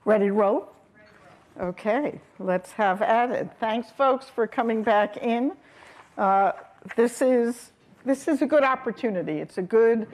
Ready to roll? Okay, let's have at it. Thanks, folks, for coming back in. This is a good opportunity. It's a good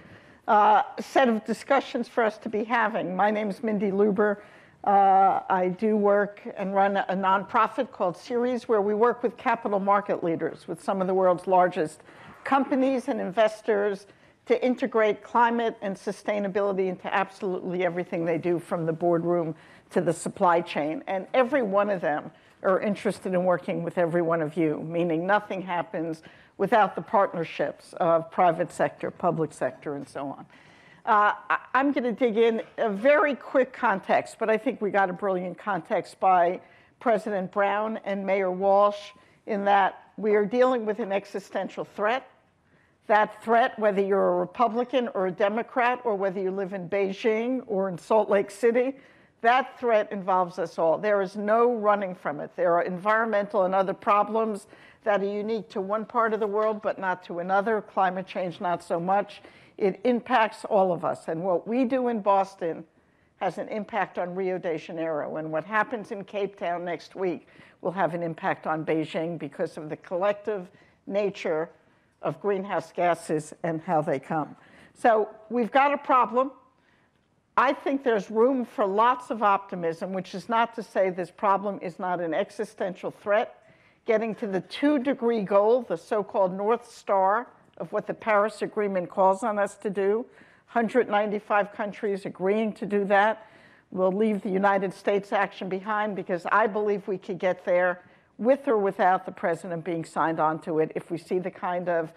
set of discussions for us to be having. My name is Mindy Lubber. I do work and run a nonprofit called Series, where we work with capital market leaders, with some of the world's largest companies and investors, to integrate climate and sustainability into absolutely everything they do, from the boardroom to the supply chain. And every one of them are interested in working with every one of you, meaning nothing happens without the partnerships of private sector, public sector, and so on. I'm going to dig in a very quick context, but I think we got a brilliant context by President Brown and Mayor Walsh, in that we are dealing with an existential threat. That threat, whether you're a Republican or a Democrat, or whether you live in Beijing or in Salt Lake City, that threat involves us all. There is no running from it. There are environmental and other problems that are unique to one part of the world, but not to another. Climate change, not so much. It impacts all of us. And what we do in Boston has an impact on Rio de Janeiro. And what happens in Cape Town next week will have an impact on Beijing, because of the collective nature of greenhouse gases and how they come. So we've got a problem. I think there's room for lots of optimism, which is not to say this problem is not an existential threat. Getting to the 2-degree goal, the so-called North Star of what the Paris Agreement calls on us to do, 195 countries agreeing to do that. We'll leave the United States action behind, because I believe we could get there with or without the president being signed on to it, if we see the kind of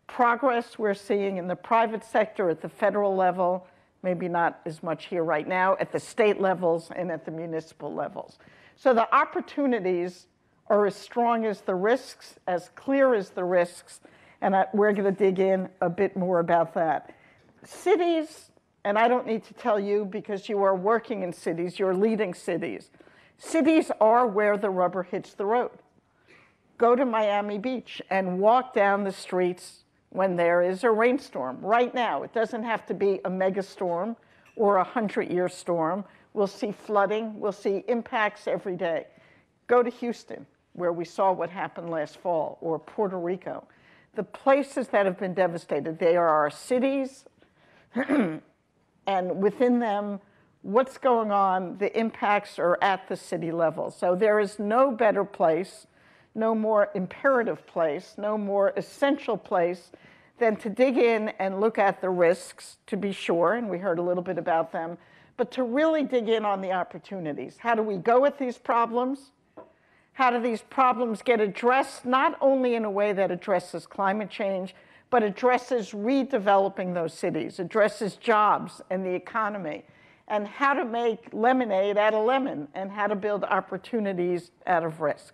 progress we're seeing in the private sector at the federal level, maybe not as much here right now, at the state levels and at the municipal levels. So the opportunities are as strong as the risks, as clear as the risks, and we're going to dig in a bit more about that. Cities, and I don't need to tell you because you are working in cities, you're leading cities. Cities are where the rubber hits the road. Go to Miami Beach and walk down the streets when there is a rainstorm. Right now, it doesn't have to be a mega storm or a 100-year storm. We'll see flooding. We'll see impacts every day. Go to Houston, where we saw what happened last fall, or Puerto Rico. The places that have been devastated, they are our cities, and within them, what's going on, the impacts are at the city level. So there is no better place, no more imperative place, no more essential place than to dig in and look at the risks, to be sure, and we heard a little bit about them, but to really dig in on the opportunities. How do we go at these problems? How do these problems get addressed, not only in a way that addresses climate change, but addresses redeveloping those cities, addresses jobs and the economy, and how to make lemonade out of lemon, and how to build opportunities out of risk.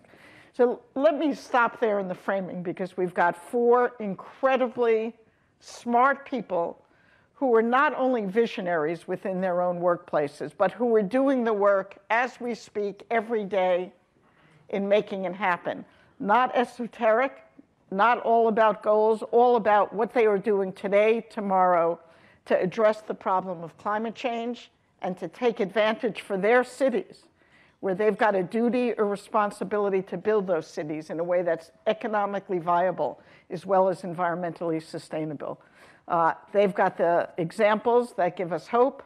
So let me stop there in the framing, because we've got 4 incredibly smart people who are not only visionaries within their own workplaces, but who are doing the work as we speak every day in making it happen. Not esoteric, not all about goals, all about what they are doing today, tomorrow, to address the problem of climate change, and to take advantage for their cities, where they've got a duty or responsibility to build those cities in a way that's economically viable, as well as environmentally sustainable. They've got the examples that give us hope,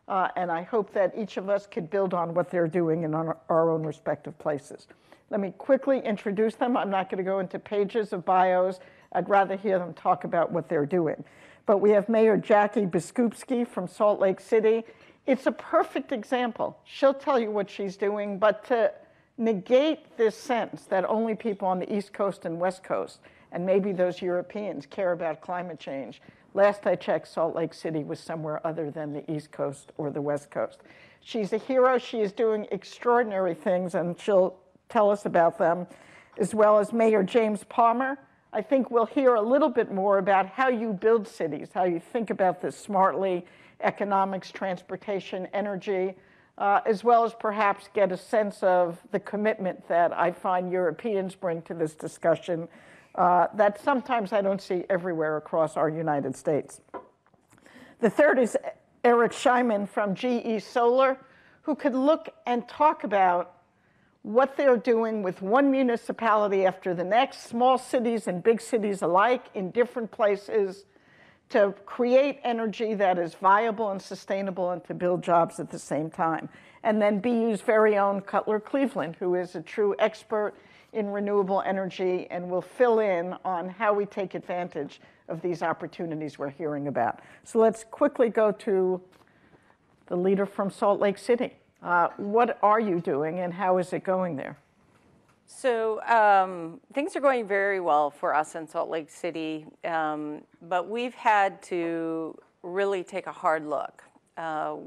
and I hope that each of us could build on what they're doing in our own respective places. Let me quickly introduce them. I'm not going to go into pages of bios. I'd rather hear them talk about what they're doing. But we have Mayor Jackie Biskupski from Salt Lake City. It's a perfect example. She'll tell you what she's doing, but to negate this sense that only people on the East Coast and West Coast, and maybe those Europeans, care about climate change. Last I checked, Salt Lake City was somewhere other than the East Coast or the West Coast. She's a hero. She is doing extraordinary things, and she'll tell us about them, as well as Mayor James Palmer. I think we'll hear a little bit more about how you build cities, how you think about this smartly, economics, transportation, energy, as well as perhaps get a sense of the commitment that I find Europeans bring to this discussion that sometimes I don't see everywhere across our United States. The third is Eric Scheinman from GE Solar, who could look and talk about what they're doing with one municipality after the next, small cities and big cities alike in different places, to create energy that is viable and sustainable and to build jobs at the same time. And then BU's very own Cutler Cleveland, who is a true expert in renewable energy and will fill in on how we take advantage of these opportunities we're hearing about. So let's quickly go to the leader from Salt Lake City. What are you doing and how is it going there? So things are going very well for us in Salt Lake City, but we've had to really take a hard look.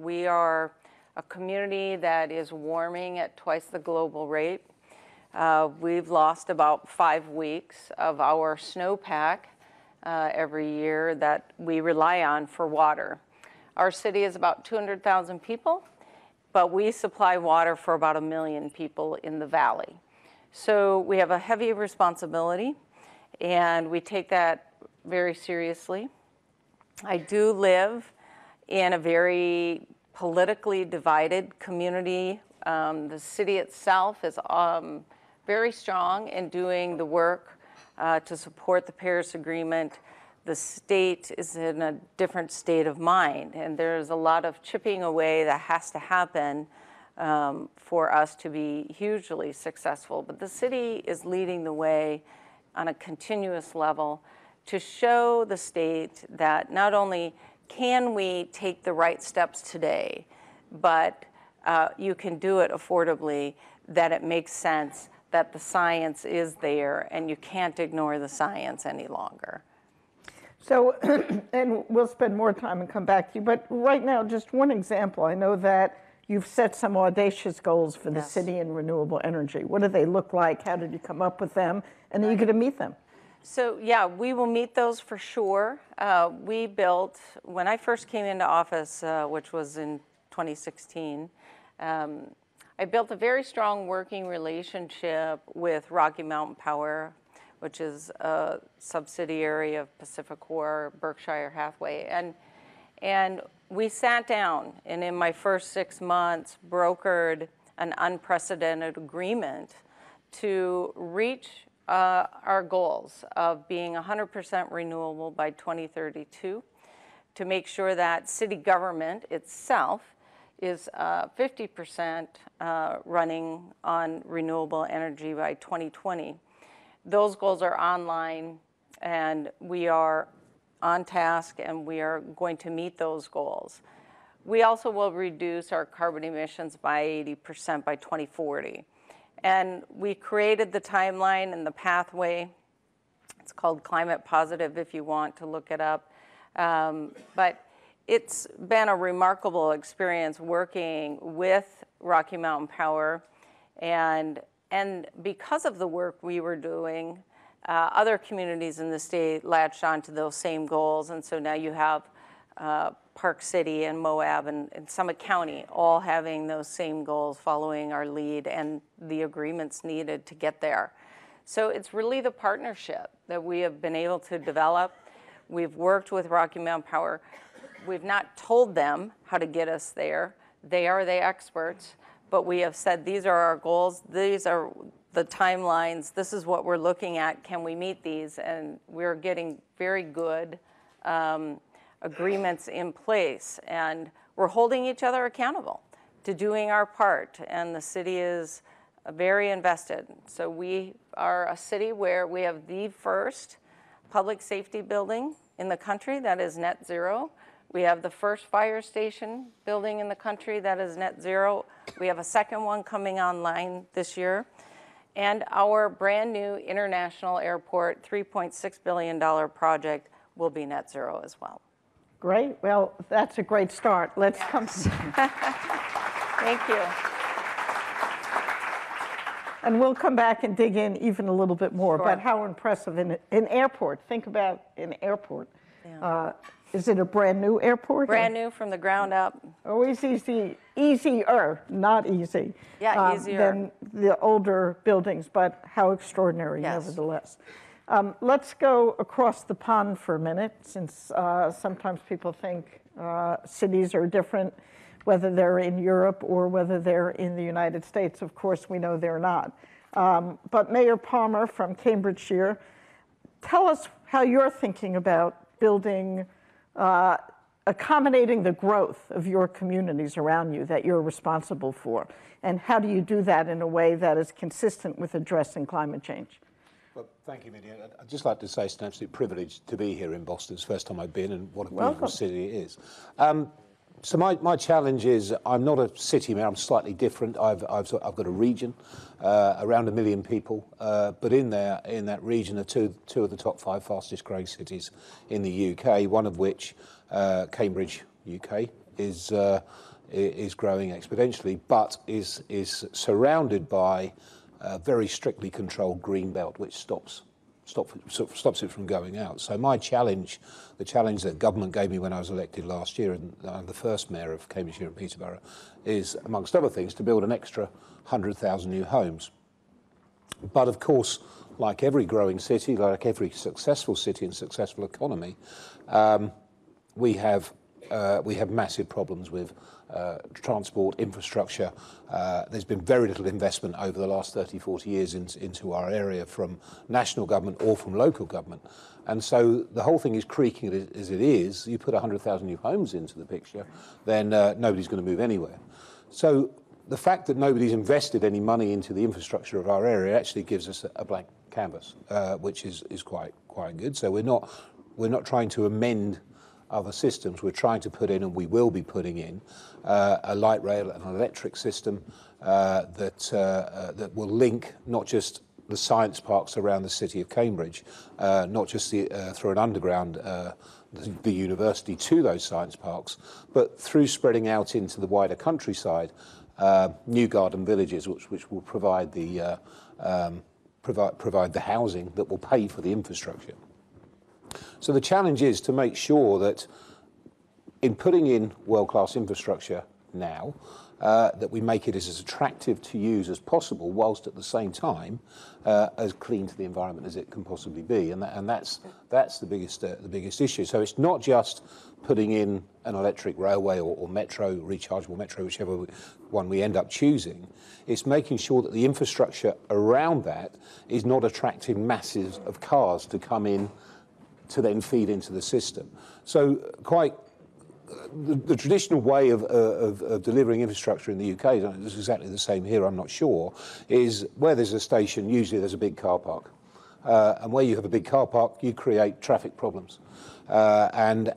We are a community that is warming at twice the global rate. We've lost about 5 weeks of our snowpack every year that we rely on for water. Our city is about 200,000 people, but we supply water for about 1 million people in the valley. So we have a heavy responsibility, and we take that very seriously. I do live in a very politically divided community. The city itself is very strong in doing the work to support the Paris Agreement. The state is in a different state of mind, and there's a lot of chipping away that has to happen for us to be hugely successful. But the city is leading the way on a continuous level to show the state that not only can we take the right steps today, but you can do it affordably, that it makes sense, that the science is there, and you can't ignore the science any longer. So, and we'll spend more time and come back to you, but right now, just one example. I know that you've set some audacious goals for the city in renewable energy. What do they look like? How did you come up with them? And are you going to meet them? So yeah, we will meet those for sure. We built, when I first came into office, which was in 2016, I built a very strong working relationship with Rocky Mountain Power, which is a subsidiary of PacifiCorp, Berkshire Hathaway. And we sat down, and in my first 6 months, brokered an unprecedented agreement to reach our goals of being 100% renewable by 2032, to make sure that city government itself is 50% running on renewable energy by 2020. Those goals are online, and we are on task, and we are going to meet those goals. We also will reduce our carbon emissions by 80% by 2040. And we created the timeline and the pathway. It's called Climate Positive if you want to look it up. But it's been a remarkable experience working with Rocky Mountain Power. And because of the work we were doing, other communities in the state latched onto those same goals. And so now you have Park City and Moab and Summit County all having those same goals, following our lead and the agreements needed to get there. So it's really the partnership that we have been able to develop. We've worked with Rocky Mountain Power. We've not told them how to get us there. They are the experts, but we have said these are our goals, these are the timelines, this is what we're looking at, can we meet these? And we're getting very good agreements in place, and we're holding each other accountable to doing our part, and the city is very invested. So we are a city where we have the first public safety building in the country that is net zero. We have the first fire station building in the country that is net zero. We have a second one coming online this year. And our brand new international airport, $3.6 billion project, will be net zero as well. Great. Well, that's a great start. Let's come. Thank you. And we'll come back and dig in even a little bit more about how impressive an airport. Think about an airport. Yeah. Is it a brand new airport? Brand new from the ground up. Always easier, not easy. Yeah, easier. Than the older buildings, but how extraordinary, nevertheless. Let's go across the pond for a minute, since sometimes people think cities are different. whether they're in Europe or whether they're in the United States. Of course, we know they're not. But Mayor Palmer from Cambridgeshire, tell us how you're thinking about building, accommodating the growth of your communities around you that you're responsible for. And how do you do that in a way that is consistent with addressing climate change? Well, thank you, Mindy. I'd just like to say it's an absolute privilege to be here in Boston. It's the first time I've been, and what a beautiful city it is. So my challenge is I'm not a city mayor. I'm slightly different. I've got a region, around 1 million people, but in that region are two of the top 5 fastest growing cities in the UK. One of which, Cambridge, UK, is growing exponentially, but is surrounded by a very strictly controlled green belt, which stops it from going out. So my challenge, the challenge that government gave me when I was elected last year, and I'm the first mayor of Cambridgeshire and Peterborough, is, amongst other things, to build an extra 100,000 new homes. But of course, like every growing city, like every successful city and successful economy, we have massive problems with transport, infrastructure. There's been very little investment over the last 30, 40 years into our area from national government or from local government. And so the whole thing is creaking as it is. You put 100,000 new homes into the picture, then nobody's going to move anywhere. So the fact that nobody's invested any money into the infrastructure of our area actually gives us a blank canvas, which is quite good. So we're not trying to amend other systems. We're trying to put in, and we will be putting in, a light rail and an electric system that will link not just the science parks around the city of Cambridge, not just through an underground, the university to those science parks, but through spreading out into the wider countryside, new garden villages, which will provide the housing that will pay for the infrastructure. So the challenge is to make sure that in putting in world-class infrastructure now, that we make it as attractive to use as possible, whilst at the same time as clean to the environment as it can possibly be, and that's the biggest issue. So it's not just putting in an electric railway or metro, rechargeable metro, whichever one we end up choosing. It's making sure that the infrastructure around that is not attracting masses of cars to come in to then feed into the system. So quite the traditional way of delivering infrastructure in the UK, is exactly the same here, I'm not sure, is where there's a station, usually there's a big car park. And where you have a big car park, you create traffic problems. And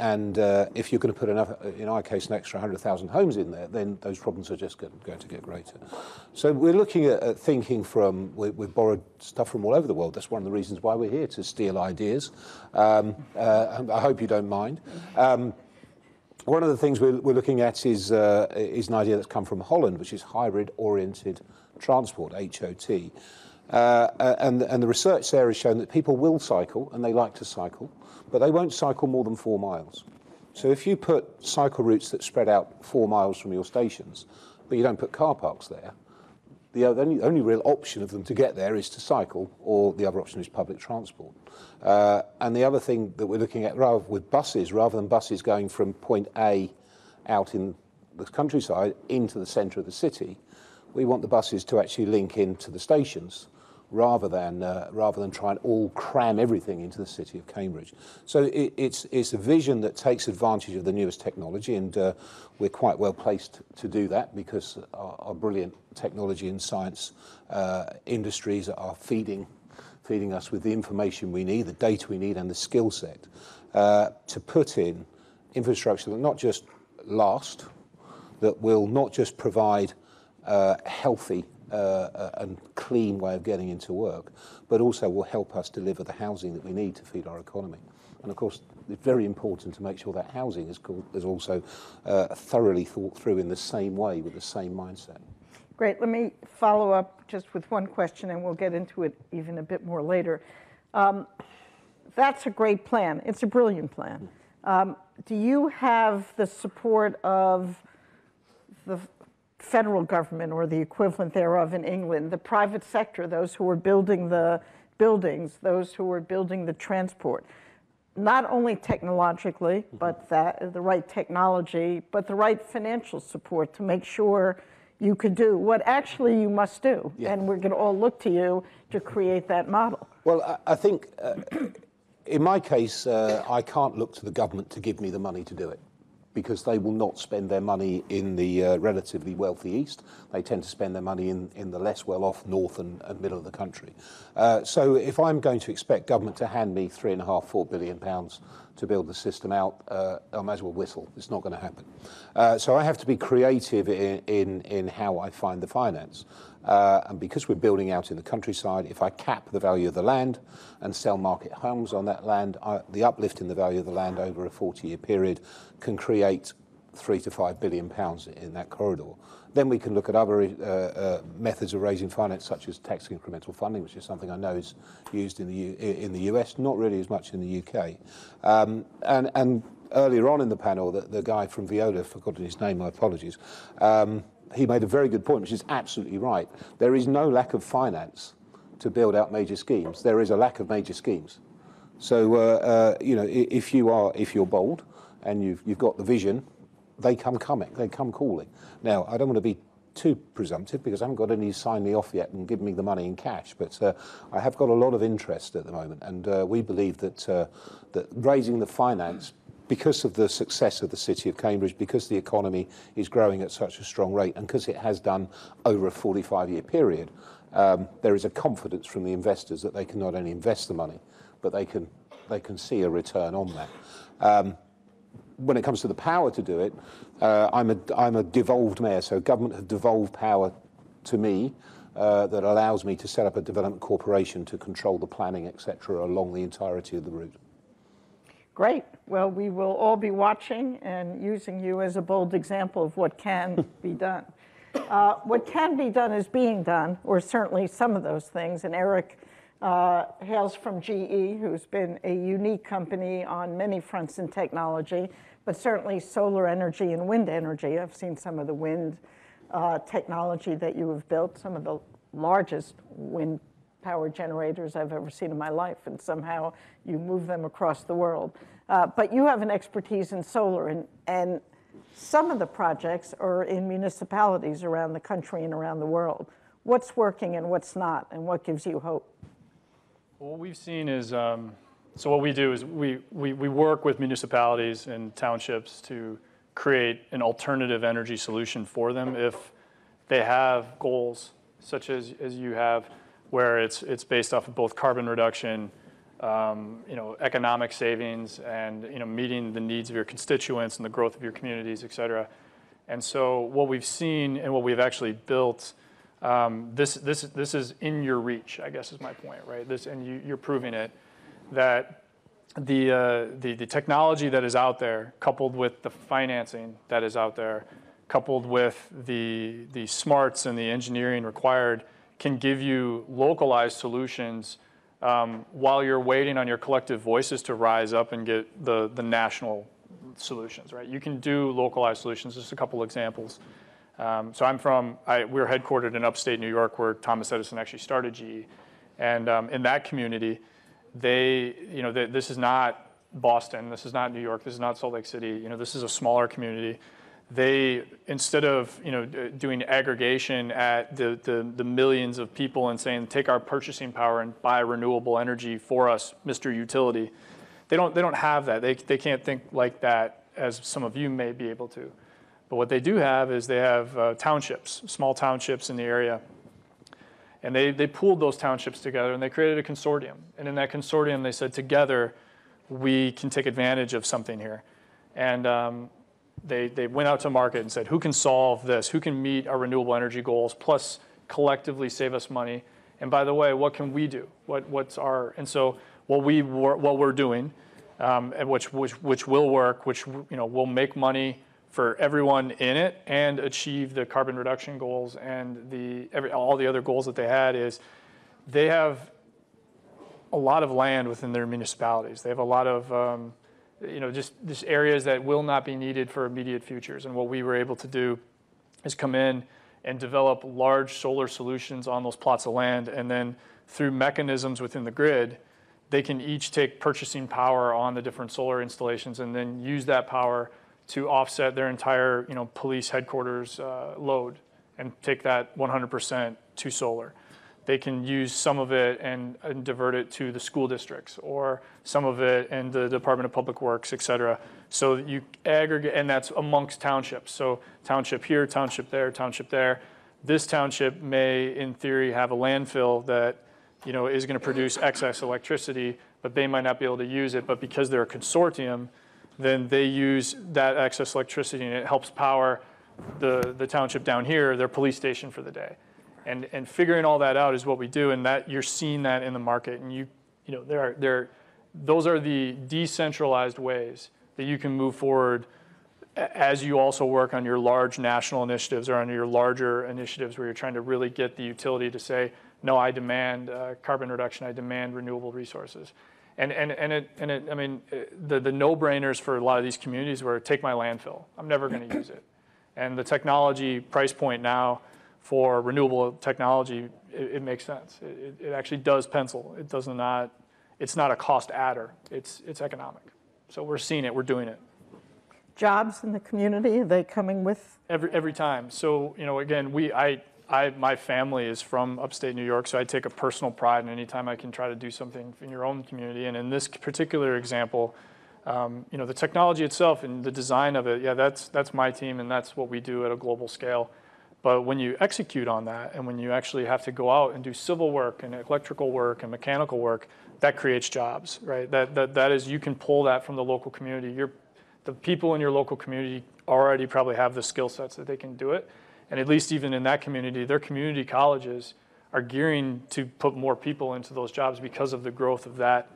if you're going to put in our case, an extra 100,000 homes in there, then those problems are just going to get greater. So we're looking at thinking we've borrowed stuff from all over the world. That's one of the reasons why we're here, to steal ideas. I hope you don't mind. One of the things we're looking at is an idea that's come from Holland, which is hybrid-oriented transport, HOT. And the research there has shown that people will cycle, and they like to cycle, but they won't cycle more than 4 miles. So if you put cycle routes that spread out 4 miles from your stations, but you don't put car parks there, the only real option of them to get there is to cycle, or the other option is public transport. And the other thing that we're looking at with buses, rather than buses going from point A out in the countryside into the centre of the city, we want the buses to actually link into the stations, rather than try and all cram everything into the city of Cambridge. So it's a vision that takes advantage of the newest technology, and we're quite well placed to do that, because our brilliant technology and science industries are feeding us with the information we need, the data we need, and the skill set to put in infrastructure that not just last, that will not just provide healthy and clean way of getting into work, but also will help us deliver the housing that we need to feed our economy. And of course, it's very important to make sure that housing is also thoroughly thought through in the same way, with the same mindset. Great. Let me follow up just with one question, and we'll get into it even a bit more later. That's a great plan. It's a brilliant plan. Do you have the support of the federal government, or the equivalent thereof in England, the private sector, those who are building the buildings, those who are building the transport? not only technologically, but the right technology, but the right financial support to make sure you could do what actually you must do. Yeah. And we're going to all look to you to create that model. Well, I think in my case, I can't look to the government to give me the money to do it, because they will not spend their money in the relatively wealthy east. They tend to spend their money in the less well-off north and middle of the country. So if I'm going to expect government to hand me £3.5–4 billion to build the system out, I might as well whistle. It's not going to happen. So I have to be creative in how I find the finance. And because we're building out in the countryside, if I cap the value of the land and sell market homes on that land, the uplift in the value of the land over a 40-year period can create £3 to £5 billion in that corridor. Then we can look at other methods of raising finance, such as tax incremental funding, which is something I know is used in the US, not really as much in the UK. And earlier on in the panel, the guy from Veolia, I've forgotten his name, my apologies, he made a very good point, which is absolutely right. There is no lack of finance to build out major schemes. There is a lack of major schemes. So you know, if you're bold and you've got the vision, they come calling. Now, I don't want to be too presumptive because I haven't got any sign me off yet and give me the money in cash, but I have got a lot of interest at the moment, and we believe that that raising the finance, because of the success of the city of Cambridge, because the economy is growing at such a strong rate, and because it has done over a 45-year period, there is a confidence from the investors that they can not only invest the money, but they can see a return on that. When it comes to the power to do it, I'm a devolved mayor, so government have devolved power to me that allows me to set up a development corporation to control the planning, etc., along the entirety of the route. Great. Well, we will all be watching and using you as a bold example of what can be done. What can be done is being done, or certainly some of those things. And Eric hails from GE, who's been a unique company on many fronts in technology, but certainly solar energy and wind energy. I've seen some of the wind technology that you have built, some of the largest wind power generators I've ever seen in my life, and somehow you move them across the world. But you have an expertise in solar, and some of the projects are in municipalities around the country and around the world. What's working and what's not, and what gives you hope? Well, what we've seen is, so what we do is we work with municipalities and townships to create an alternative energy solution for them if they have goals such as you have, where it's based off of both carbon reduction, economic savings, and meeting the needs of your constituents and the growth of your communities, et cetera. And so what we've seen and what we've actually built, this is in your reach, I guess is my point, right? And you're proving it, that the technology that is out there, coupled with the financing that is out there, coupled with the smarts and the engineering required, can give you localized solutions while you're waiting on your collective voices to rise up and get the national solutions, right? You can do localized solutions. Just a couple examples. So we're headquartered in upstate New York, where Thomas Edison actually started GE. And in that community, this is not Boston, this is not New York, this is not Salt Lake City, this is a smaller community. They, instead of doing aggregation at the millions of people and saying, take our purchasing power and buy renewable energy for us, Mr. Utility, they don't have that. They can't think like that as some of you may be able to. But what they do have is they have townships, small townships in the area. And they pooled those townships together and they created a consortium. And in that consortium, they said, together, we can take advantage of something here. And they went out to market and said, who can solve this? Who can meet our renewable energy goals, plus collectively save us money? And by the way, what can we do? And so what we're doing, and which will work, which will make money for everyone in it and achieve the carbon reduction goals and all the other goals that they had, is they have a lot of land within their municipalities. They have a lot of just areas that will not be needed for immediate futures. And what we were able to do is come in and develop large solar solutions on those plots of land, and then through mechanisms within the grid, they can each take purchasing power on the different solar installations and then use that power to offset their entire police headquarters load and take that 100% to solar. They can use some of it and divert it to the school districts, or some of it in the Department of Public Works, et cetera. So you aggregate, and that's amongst townships. So township here, township there, township there. This township may, in theory, have a landfill that is going to produce excess electricity, but they might not be able to use it. But because they're a consortium, then they use that excess electricity, and it helps power the township down here, their police station for the day. And figuring all that out is what we do, and that you're seeing that in the market. And those are the decentralized ways that you can move forward as you also work on your large national initiatives or on your larger initiatives where you're trying to really get the utility to say, no, I demand carbon reduction, I demand renewable resources. The no-brainers for a lot of these communities were take my landfill. I'm never going to use it. And the technology price point now for renewable technology, it makes sense. It actually does pencil. It's not a cost adder. It's economic. So we're seeing it. We're doing it. Jobs in the community, are they coming with? Every time. So again, my family is from upstate New York, so I take a personal pride in any time I can try to do something in your own community. And in this particular example, the technology itself and the design of it, yeah, that's my team, and that's what we do at a global scale. But when you execute on that, and when you actually have to go out and do civil work and electrical work and mechanical work, that creates jobs, right? That is, you can pull that from the local community. The people in your local community already probably have the skill sets that they can do it. And at least even in that community, their community colleges are gearing to put more people into those jobs because of the growth of that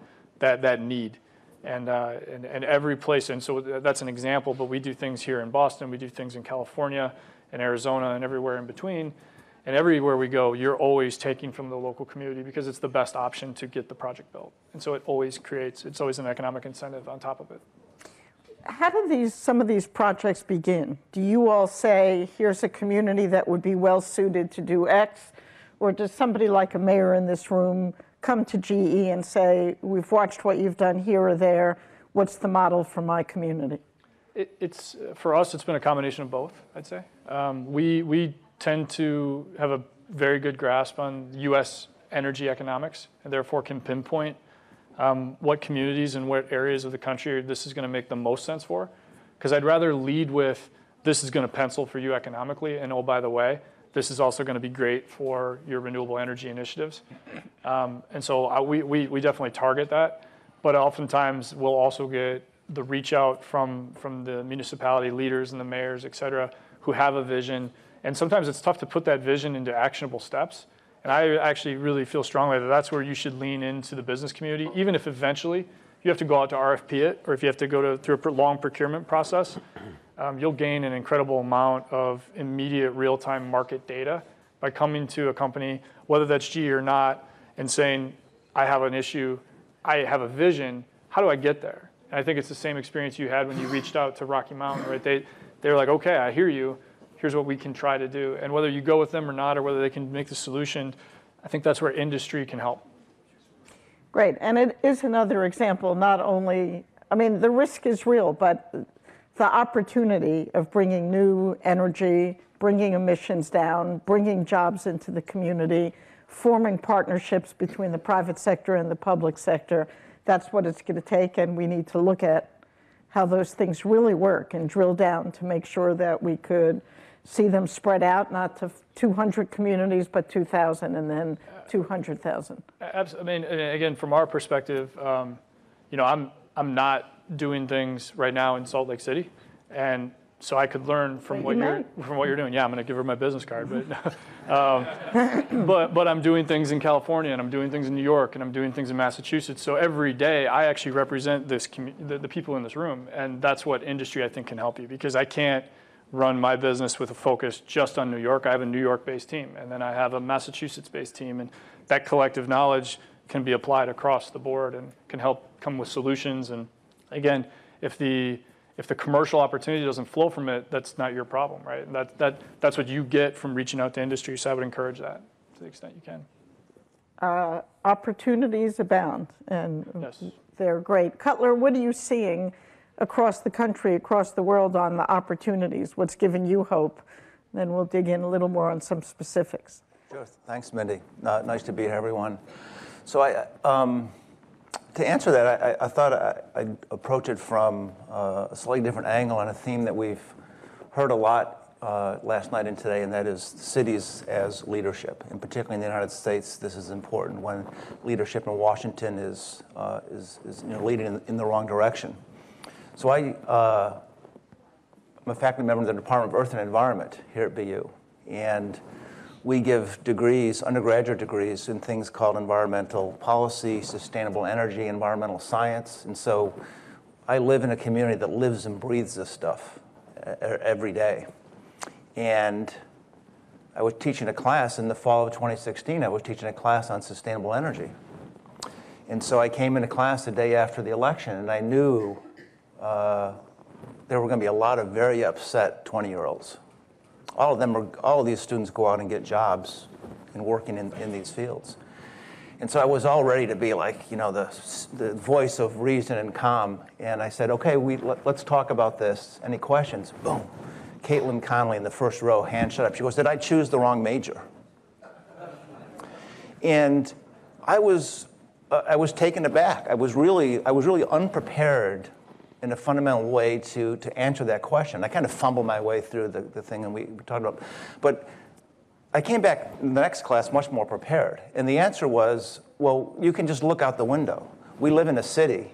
need. And every place, and so that's an example, but we do things here in Boston, we do things in California, in Arizona, and everywhere in between. And everywhere we go, you're always taking from the local community because it's the best option to get the project built. And so it's always an economic incentive on top of it. How do some of these projects begin? Do you all say, here's a community that would be well suited to do X? Or does somebody like a mayor in this room come to GE and say, we've watched what you've done here or there, what's the model for my community? For us, it's been a combination of both, I'd say. We tend to have a very good grasp on U.S. energy economics, and therefore can pinpoint what communities and what areas of the country this is going to make the most sense for. Because I'd rather lead with, this is going to pencil for you economically, and oh, by the way, this is also going to be great for your renewable energy initiatives. And so we definitely target that, but oftentimes we'll also get the reach out from the municipality leaders and the mayors, et cetera, who have a vision. And sometimes it's tough to put that vision into actionable steps. And I actually really feel strongly that that's where you should lean into the business community, even if eventually you have to go out to RFP it, or if you have to go through a long procurement process, you'll gain an incredible amount of immediate real-time market data by coming to a company, whether that's GE or not, and saying, I have an issue, I have a vision, how do I get there? And I think it's the same experience you had when you reached out to Rocky Mountain, right? They're like, okay, I hear you. Here's what we can try to do. And whether you go with them or not, or whether they can make the solution, I think that's where industry can help. Great, and it is another example, not only, the risk is real, but the opportunity of bringing new energy, bringing emissions down, bringing jobs into the community, forming partnerships between the private sector and the public sector, that's what it's going to take, and we need to look at how those things really work and drill down to make sure that we could see them spread out, not to 200 communities, but 2,000 and then 200,000. Again, from our perspective, I'm not doing things right now in Salt Lake City, and so I could learn from what you're doing. Yeah, I'm going to give her my business card, but I'm doing things in California, and I'm doing things in New York, and I'm doing things in Massachusetts. So every day, I actually represent the people in this room, and that's what industry I think can help you, because I can't run my business with a focus just on New York. I have a New York-based team, and then I have a Massachusetts-based team, and that collective knowledge can be applied across the board and can help come with solutions. And again, if the commercial opportunity doesn't flow from it, that's not your problem, right? And that's what you get from reaching out to industry. So I would encourage that to the extent you can. opportunities abound, and Yes. they're great. Cutler, what are you seeing across the country, across the world on the opportunities? What's giving you hope? Then we'll dig in a little more on some specifics. Sure. Thanks, Mindy. Nice to be here, everyone. So to answer that, I thought I'd approach it from a slightly different angle on a theme that we've heard a lot last night and today, and that is cities as leadership. And particularly in the United States, this is important when leadership in Washington is leading in the wrong direction. So I'm a faculty member of the Department of Earth and Environment here at BU, and we give degrees, undergraduate degrees, in things called environmental policy, sustainable energy, environmental science. And so I live in a community that lives and breathes this stuff every day. And I was teaching a class in the fall of 2016. I was teaching a class on sustainable energy. And so I came into class the day after the election, and I knew there were going to be a lot of very upset 20-year-olds. All of these students go out and get jobs and working in these fields. And so I was all ready to be like, the voice of reason and calm. And I said, okay, let's talk about this. Any questions? Boom. Caitlin Connolly in the first row, hand shut up. She goes, did I choose the wrong major? And I was taken aback. I was really unprepared in a fundamental way to answer that question. I kind of fumbled my way through the thing and we talked about, but I came back in the next class much more prepared. And the answer was, well, you can just look out the window. We live in a city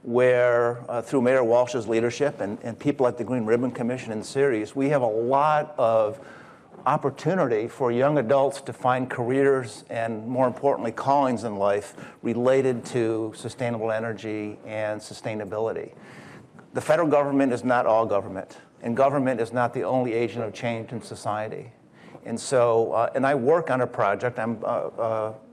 where, through Mayor Walsh's leadership and people at the Green Ribbon Commission in Ceres, we have a lot of opportunity for young adults to find careers and, more importantly, callings in life related to sustainable energy and sustainability. The federal government is not all government, and government is not the only agent of change in society. And so, and I work on a project. I'm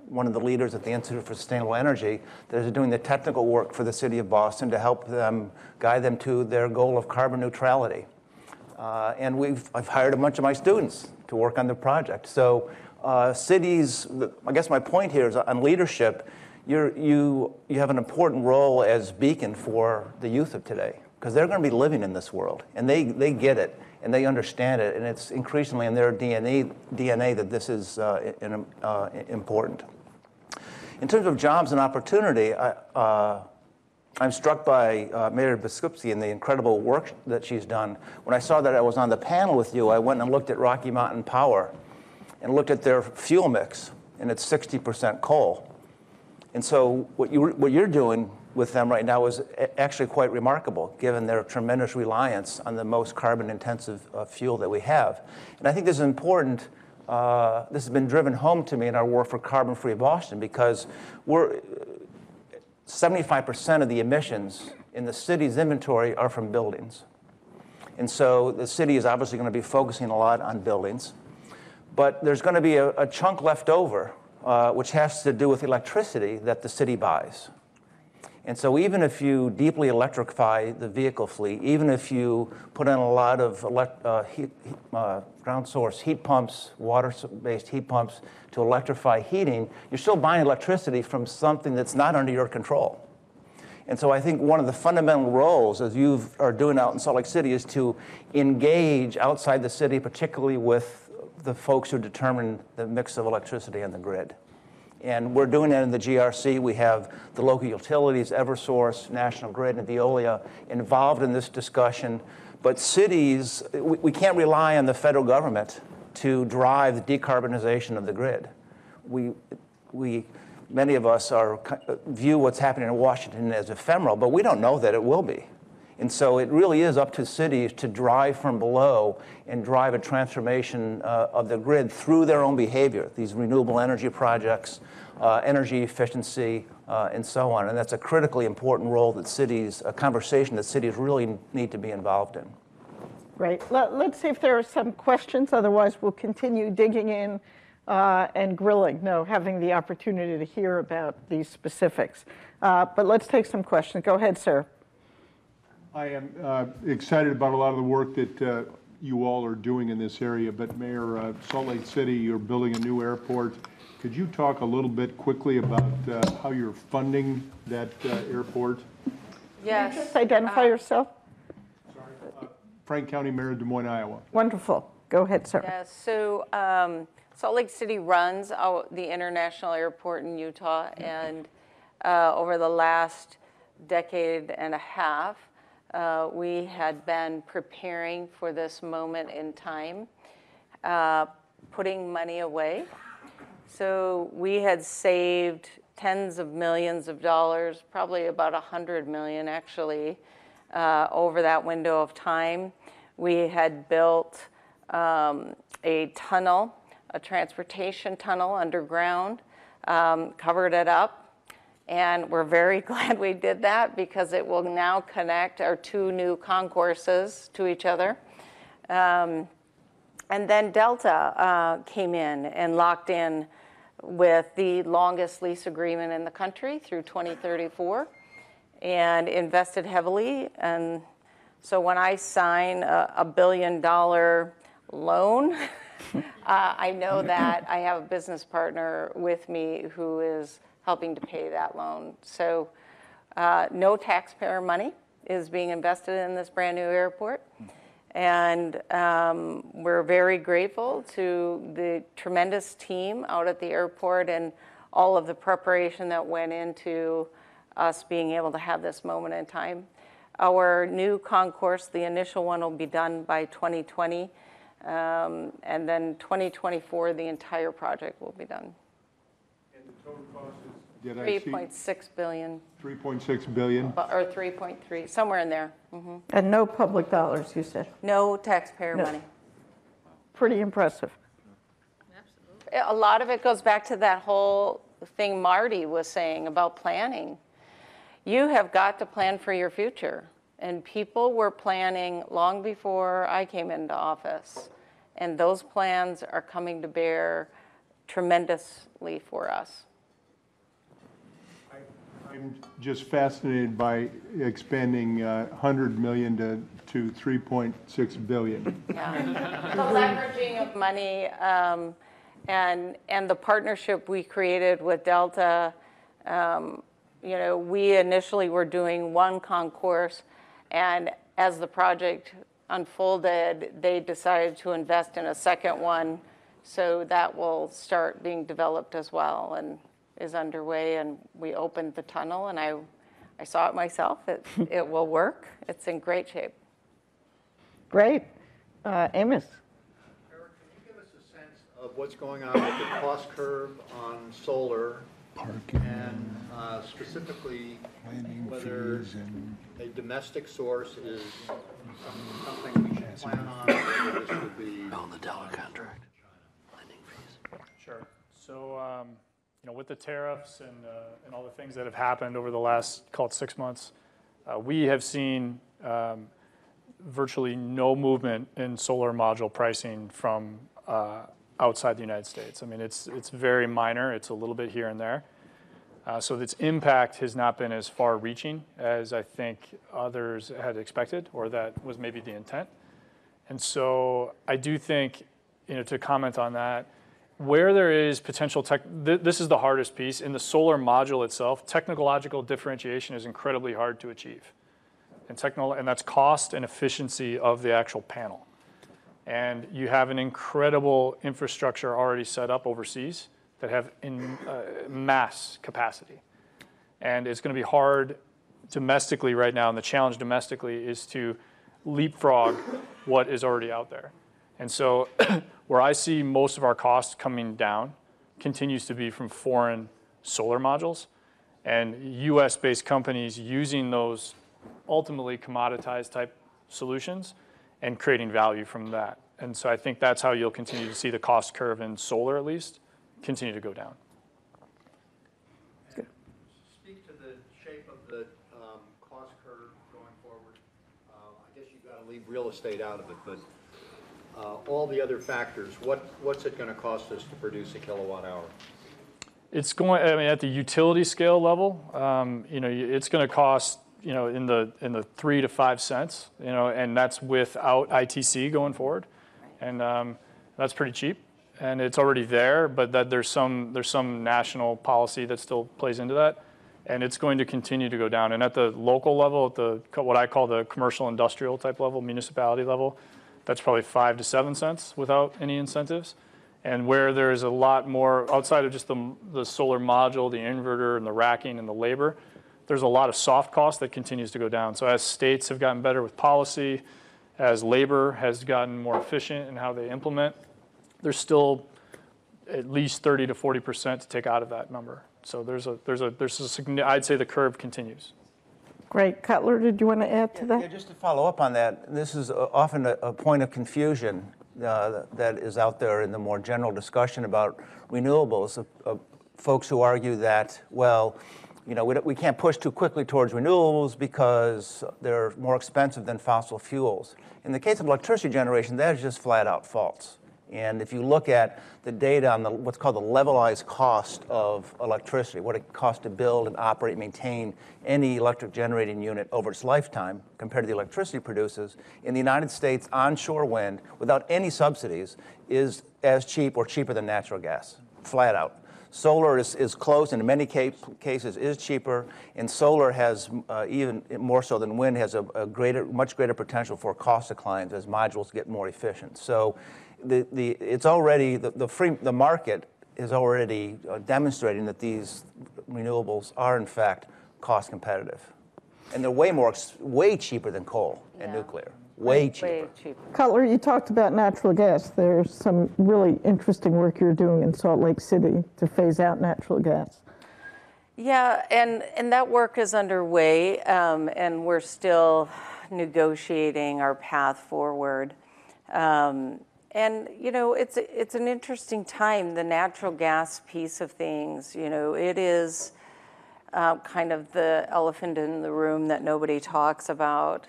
one of the leaders at the Institute for Sustainable Energy that is doing the technical work for the city of Boston to help them guide them to their goal of carbon neutrality. And I've hired a bunch of my students to work on the project. So cities, I guess my point here is on leadership, you have an important role as beacon for the youth of today, because they're going to be living in this world, and they get it, and they understand it, and it's increasingly in their DNA that this is important. In terms of jobs and opportunity, I'm struck by Mayor Biskupski and the incredible work that she's done. When I saw that I was on the panel with you, I went and looked at Rocky Mountain Power and looked at their fuel mix, and it's 60% coal. And so what you're doing with them right now is actually quite remarkable, given their tremendous reliance on the most carbon-intensive fuel that we have. And I think this is important. This has been driven home to me in our work for carbon-free Boston, because 75% of the emissions in the city's inventory are from buildings. And so the city is obviously going to be focusing a lot on buildings. But there's going to be a chunk left over, which has to do with electricity that the city buys. And so even if you deeply electrify the vehicle fleet, even if you put in a lot of ground source heat pumps, water-based heat pumps to electrify heating, you're still buying electricity from something that's not under your control. And so I think one of the fundamental roles, as you are doing out in Salt Lake City, is to engage outside the city, particularly with the folks who determine the mix of electricity on the grid. And we're doing that in the GRC. We have the local utilities, Eversource, National Grid, and Veolia involved in this discussion. But cities, we can't rely on the federal government to drive the decarbonization of the grid. Many of us view what's happening in Washington as ephemeral, but we don't know that it will be. And so it really is up to cities to drive from below and drive a transformation of the grid through their own behavior, these renewable energy projects, energy efficiency, and so on. And that's a critically important role that a conversation that cities really need to be involved in. Great. Let's see if there are some questions. Otherwise, we'll continue digging in and grilling, having the opportunity to hear about these specifics. But let's take some questions. Go ahead, sir. I am excited about a lot of the work that you all are doing in this area, but Mayor, Salt Lake City, you're building a new airport. Could you talk a little bit quickly about how you're funding that airport? Yes. Just identify yourself. Frank County Mayor, Des Moines, Iowa. Wonderful. Go ahead, sir. Yes, so Salt Lake City runs the international airport in Utah, and over the last decade and a half, we had been preparing for this moment in time, putting money away. So we had saved tens of millions of dollars, probably about $100 million actually, over that window of time. We had built a tunnel, a transportation tunnel underground, covered it up, and we're very glad we did that because it will now connect our two new concourses to each other. And then Delta came in and locked in with the longest lease agreement in the country through 2034 and invested heavily. And so when I sign a $1 billion loan, I know that I have a business partner with me who is helping to pay that loan. So no taxpayer money is being invested in this brand new airport. And we're very grateful to the tremendous team out at the airport and all of the preparation that went into us being able to have this moment in time. Our new concourse, the initial one, will be done by 2020. And then 2024, the entire project will be done. And the total cost is, did I see? 3.6 billion. 3.6 billion? Or 3.3, somewhere in there. And no public dollars, you said. No taxpayer money. Pretty impressive. A lot of it goes back to that whole thing Marty was saying about planning. You have got to plan for your future. And people were planning long before I came into office. And those plans are coming to bear tremendously for us. I'm just fascinated by expanding 100 million to 3.6 billion. Yeah. The leveraging of money and the partnership we created with Delta. You know, we initially were doing one concourse, and as the project unfolded, they decided to invest in a second one, so that will start being developed as well and is underway. And we opened the tunnel, and I saw it myself. It will work. It's in great shape. Great. Amos. Eric, can you give us a sense of what's going on with the cost curve on solar? And specifically, whether a domestic source is something we should plan on, or this would be... Oh, the dollar contract, lending fees. Sure. So, you know, with the tariffs and all the things that have happened over the last, call it 6 months, we have seen virtually no movement in solar module pricing from outside the United States. I mean, it's very minor. It's a little bit here and there. So its impact has not been as far-reaching as I think others had expected, or that was maybe the intent. And so I do think, you know, to comment on that, where there is potential this is the hardest piece. In the solar module itself, technological differentiation is incredibly hard to achieve. And that's cost and efficiency of the actual panel. And you have an incredible infrastructure already set up overseas that have mass capacity. And it's going to be hard domestically right now, and the challenge domestically is to leapfrog what is already out there. And so where I see most of our costs coming down continues to be from foreign solar modules and US-based companies using those ultimately commoditized type solutions and creating value from that. And so I think that's how you'll continue to see the cost curve in solar, at least, continue to go down. Speak to the shape of the cost curve going forward. I guess you've got to leave real estate out of it, but all the other factors, what's it going to cost us to produce a kilowatt hour? It's going, I mean, at the utility scale level, you know, it's going to cost, you know, in the 3 to 5 cents, you know, and that's without ITC going forward. And that's pretty cheap. and it's already there, but that there's some national policy that still plays into that, and it's going to continue to go down. And at the local level, at the what I call the commercial industrial type level, municipality level, that's probably 5 to 7 cents without any incentives. And where there is a lot more outside of just the solar module, the inverter, and the racking and the labor, there's a lot of soft cost that continues to go down. So as states have gotten better with policy, as labor has gotten more efficient in how they implement, there's still at least 30 to 40% to take out of that number. So I'd say the curve continues. Great. Cutler, did you want to add to that? Yeah, just to follow up on that, this is often a point of confusion that is out there in the more general discussion about renewables. Folks who argue that, well, we can't push too quickly towards renewables because they're more expensive than fossil fuels. In the case of electricity generation, that is just flat out false. And if you look at the data on what's called the levelized cost of electricity, what it costs to build and operate and maintain any electric generating unit over its lifetime compared to the electricity it produces, in the United States, onshore wind, without any subsidies, is as cheap or cheaper than natural gas, flat out. Solar is close, and in many cases is cheaper, and solar has, even more so than wind, has a much greater potential for cost declines as modules get more efficient. So the market is already demonstrating that these renewables are in fact cost competitive, and they're way cheaper than coal and nuclear. Way cheaper. Way cheaper. Cutler, you talked about natural gas. There's some really interesting work you're doing in Salt Lake City to phase out natural gas. Yeah, and that work is underway, and we're still negotiating our path forward. And it's an interesting time, the natural gas piece of things. It is kind of the elephant in the room that nobody talks about.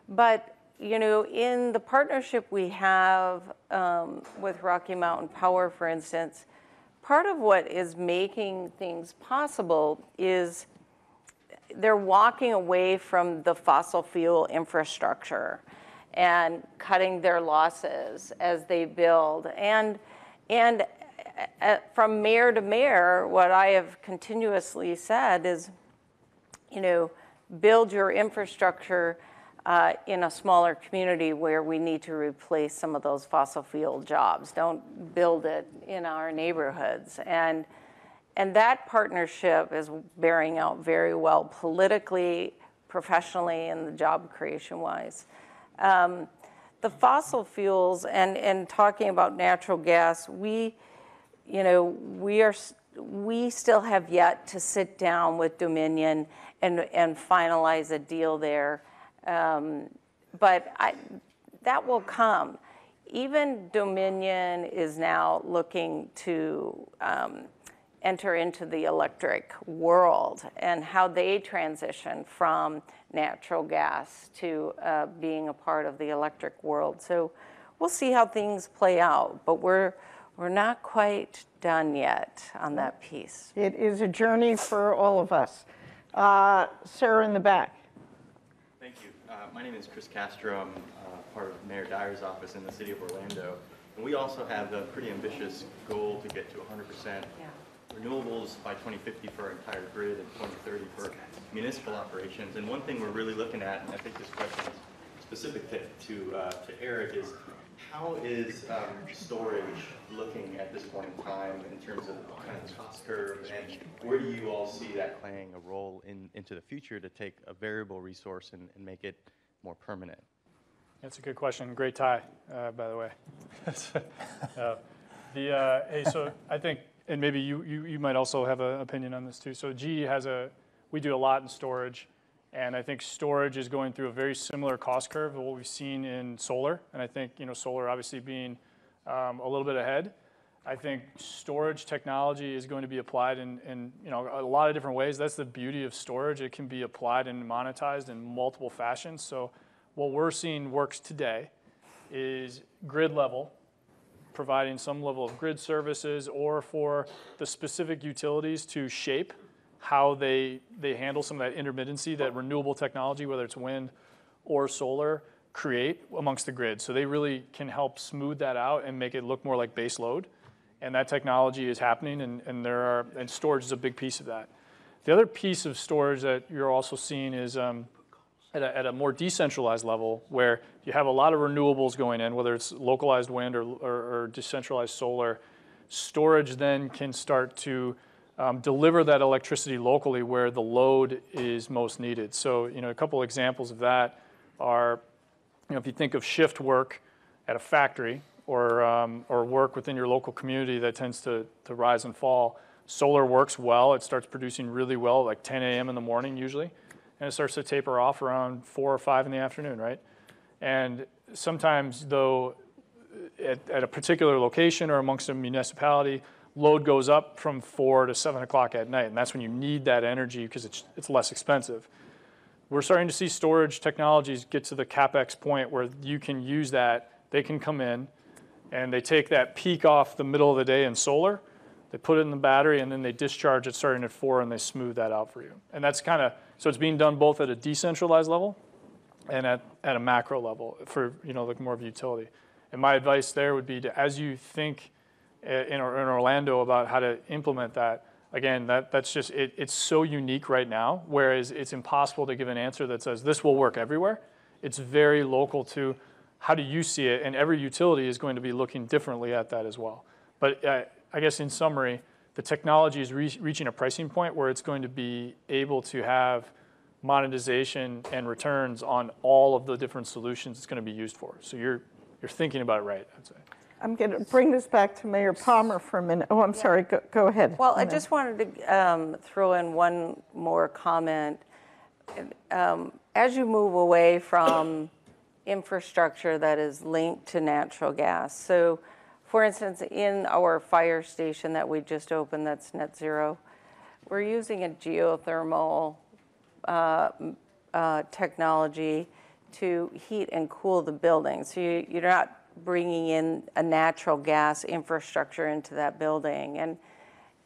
But in the partnership we have with Rocky Mountain Power, for instance, part of what is making things possible is they're walking away from the fossil fuel infrastructure and cutting their losses as they build. And from mayor to mayor, what I have continuously said is, build your infrastructure in a smaller community where we need to replace some of those fossil fuel jobs. Don't build it in our neighborhoods. And that partnership is bearing out very well politically, professionally, and the job creation-wise. The fossil fuels and talking about natural gas, we still have yet to sit down with Dominion and finalize a deal there. But that will come. Even Dominion is now looking to enter into the electric world and how they transition from natural gas to being a part of the electric world. So we'll see how things play out, but we're not quite done yet on that piece. It is a journey for all of us. Sarah in the back. Thank you. My name is Chris Castro. I'm part of Mayor Dyer's office in the city of Orlando. And we also have a pretty ambitious goal to get to 100% renewables by 2050 for our entire grid and 2030 for municipal operations. And one thing we're really looking at, and I think this question is specific to Eric, is how is storage looking at this point in time in terms of kind of the cost curve, and where do you all see that playing a role into the future to take a variable resource and make it more permanent? That's a good question. Great tie, by the way. So I think, and maybe you might also have an opinion on this too. So GE we do a lot in storage, and I think storage is going through a very similar cost curve to what we've seen in solar. And I think, solar obviously being a little bit ahead. I think storage technology is going to be applied in a lot of different ways. That's the beauty of storage. It can be applied and monetized in multiple fashions. So what we're seeing works today is grid level, providing some level of grid services, or for the specific utilities to shape how they handle some of that intermittency, that renewable technology, whether it's wind or solar, create amongst the grid. So they really can help smooth that out and make it look more like base load. And that technology is happening, and storage is a big piece of that. The other piece of storage that you're also seeing is at a more decentralized level, where you have a lot of renewables going in, whether it's localized wind or decentralized solar. Storage then can start to deliver that electricity locally where the load is most needed. So, a couple examples of that are, if you think of shift work at a factory or work within your local community that tends to rise and fall, solar works well. It starts producing really well, like 10 a.m. in the morning usually, and it starts to taper off around 4 or 5 in the afternoon, right? And sometimes, though, at a particular location or amongst a municipality, load goes up from 4 to 7 o'clock at night, and that's when you need that energy because it's less expensive. We're starting to see storage technologies get to the CapEx point where you can use that. They can come in, and they take that peak off the middle of the day in solar, they put it in the battery, and then they discharge it starting at 4, and they smooth that out for you. And that's so it's being done both at a decentralized level and at a macro level for, like more of a utility. And my advice there would be to, as you think in Orlando about how to implement that, again, that's just, it's so unique right now, whereas it's impossible to give an answer that says this will work everywhere. It's very local to how do you see it, and every utility is going to be looking differently at that as well. But I guess in summary, the technology is reaching a pricing point where it's going to be able to have monetization and returns on all of the different solutions it's going to be used for. So you're thinking about it right, I'd say. I'm going to bring this back to Mayor Palmer for a minute. Oh, I'm sorry, go ahead. Well, I just wanted to throw in one more comment. As you move away from infrastructure that is linked to natural gas, so for instance, in our fire station that we just opened that's net zero, we're using a geothermal technology to heat and cool the building. So you're not bringing in a natural gas infrastructure into that building.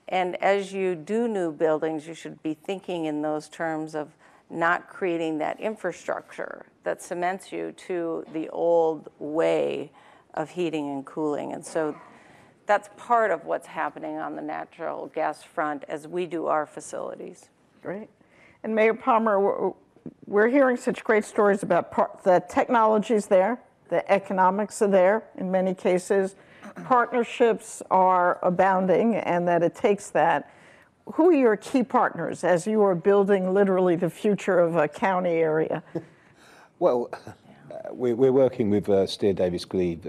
And as you do new buildings, you should be thinking in those terms of not creating that infrastructure that cements you to the old way of heating and cooling. And so that's part of what's happening on the natural gas front as we do our facilities. Great. And Mayor Palmer, we're hearing such great stories about the technologies there, the economics are there in many cases, partnerships are abounding, and that it takes that. Who are your key partners as you are building literally the future of a county area? Well, we're working with Steer Davis Gleed,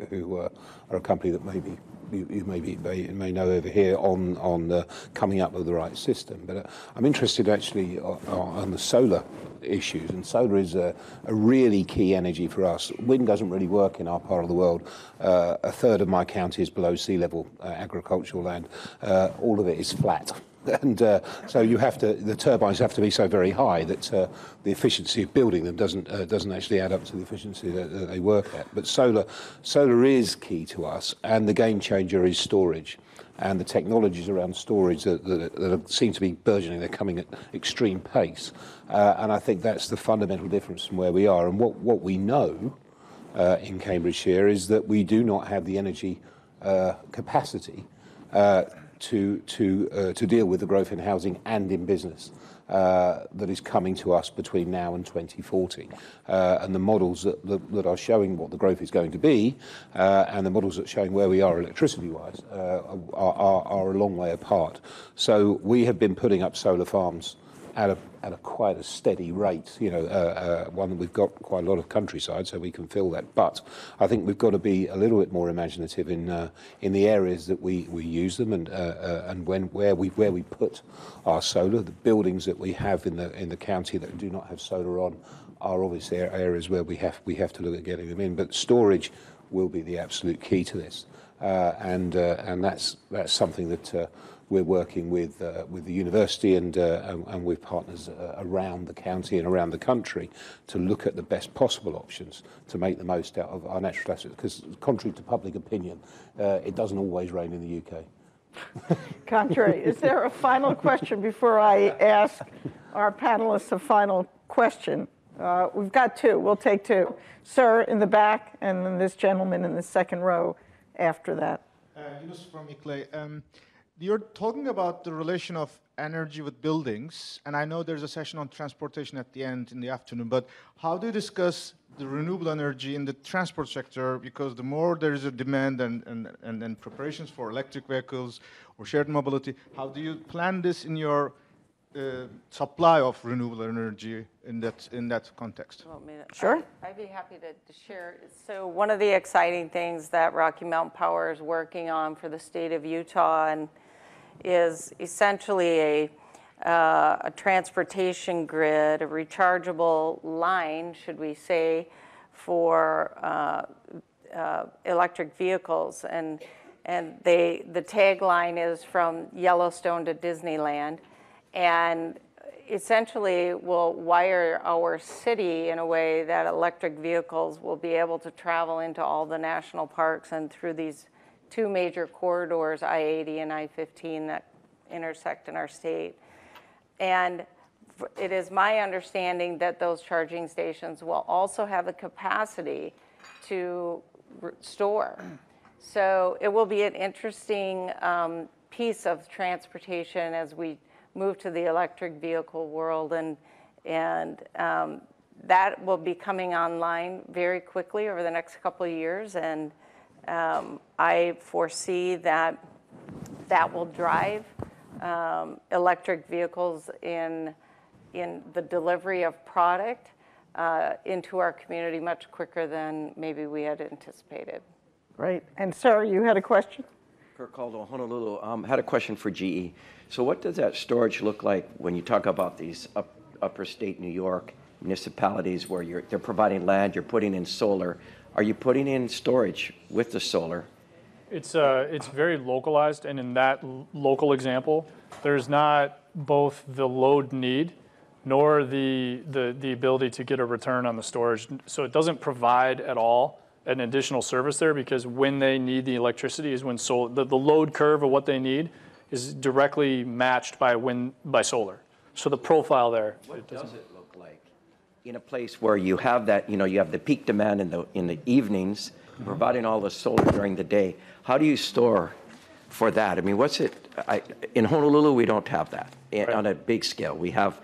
who are a company that maybe you may know over here on coming up with the right system. But I'm interested actually on the solar issues, and solar is a really key energy for us. Wind doesn't really work in our part of the world. A third of my county is below sea level agricultural land. All of it is flat. And so the turbines have to be so very high that the efficiency of building them doesn't actually add up to the efficiency that they work at. But solar is key to us, and the game changer is storage. And the technologies around storage that seem to be burgeoning, they're coming at extreme pace. And I think that's the fundamental difference from where we are. And what we know in Cambridgeshire is that we do not have the energy capacity to deal with the growth in housing and in business that is coming to us between now and 2040. And the models that are showing what the growth is going to be and the models that are showing where we are electricity-wise are a long way apart. So we have been putting up solar farms at a quite a steady rate, one that we've got quite a lot of countryside, so we can fill that. But I think we've got to be a little bit more imaginative in the areas that we use them and where we put our solar. The buildings that we have in the county that do not have solar on are obviously areas where we have to look at getting them in. But storage will be the absolute key to this, and that's something that. We're working with the university and with partners around the county and around the country to look at the best possible options to make the most out of our natural assets. Because contrary to public opinion, it doesn't always rain in the UK. Contrary. Is there a final question before I ask our panelists a final question? We've got two. We'll take two. Sir in the back, and then this gentleman in the second row after that. Yunus from ICLEI. You're talking about the relation of energy with buildings, and I know there's a session on transportation at the end in the afternoon, but how do you discuss the renewable energy in the transport sector? Because the more there is a demand and preparations for electric vehicles or shared mobility, how do you plan this in your supply of renewable energy in that context? Sure. I'd be happy to share. So one of the exciting things that Rocky Mountain Power is working on for the state of Utah and is essentially a transportation grid, a rechargeable line, should we say, for electric vehicles. And the tagline is from Yellowstone to Disneyland. And essentially will wire our city in a way that electric vehicles will be able to travel into all the national parks and through these two major corridors, I-80 and I-15, that intersect in our state. And it is my understanding that those charging stations will also have the capacity to store. So it will be an interesting piece of transportation as we move to the electric vehicle world, and that will be coming online very quickly over the next couple of years, and I foresee that will drive electric vehicles in the delivery of product into our community much quicker than maybe we had anticipated. Great. And sir, you had a question? Kirk Caldo, Honolulu. Had a question for GE. So what does that storage look like when you talk about these upper state New York municipalities where they're providing land, you're putting in solar? Are you putting in storage with the solar? It's very localized, and in that local example, there's not both the load need nor the ability to get a return on the storage. So it doesn't provide at all an additional service there, because when they need the electricity is when the load curve of what they need is directly matched by solar. So the profile there. What does it look like in a place where you have that, you have the peak demand in the evenings, providing all the solar during the day? How do you store for that? I mean, in Honolulu, we don't have that on a big scale. We have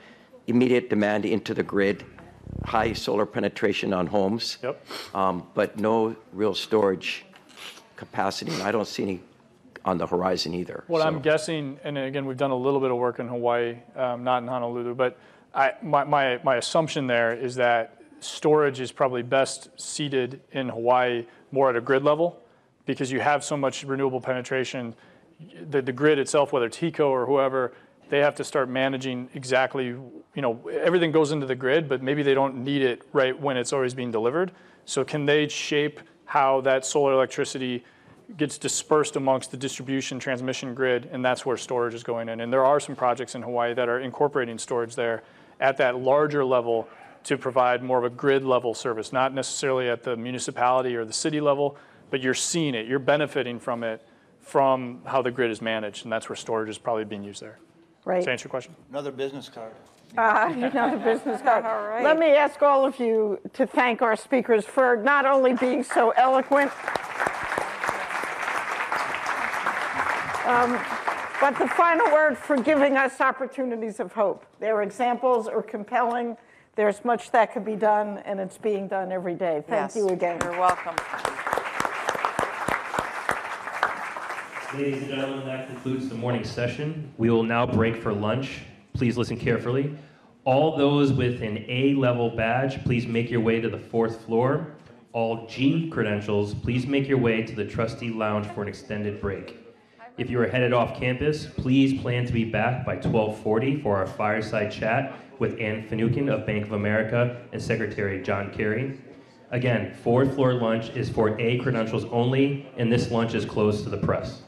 immediate demand into the grid, high solar penetration on homes, but no real storage capacity, and I don't see any on the horizon either. What I'm guessing, and again, we've done a little bit of work in Hawaii, not in Honolulu, but my assumption there is that storage is probably best seated in Hawaii more at a grid level, because you have so much renewable penetration. The grid itself, whether it's HECO or whoever, they have to start managing exactly, everything goes into the grid, but maybe they don't need it right when it's always being delivered. So can they shape how that solar electricity gets dispersed amongst the distribution transmission grid, and that's where storage is going in. And there are some projects in Hawaii that are incorporating storage there at that larger level to provide more of a grid level service, not necessarily at the municipality or the city level, but you're seeing it, you're benefiting from it, from how the grid is managed, and that's where storage is probably being used there. Right. Does that answer your question? Another business card. Another business card. All right. Let me ask all of you to thank our speakers for not only being so eloquent, but the final word for giving us opportunities of hope. Their examples are compelling. There's much that could be done, and it's being done every day. Thank you again. You're welcome. Ladies and gentlemen, that concludes the morning session. We will now break for lunch. Please listen carefully. All those with an A-level badge, please make your way to the 4th floor. All G credentials, please make your way to the trustee lounge for an extended break. If you are headed off campus, please plan to be back by 12:40 for our fireside chat with Ann Finucane of Bank of America and Secretary John Kerry. Again, 4th floor lunch is for A credentials only, and this lunch is closed to the press.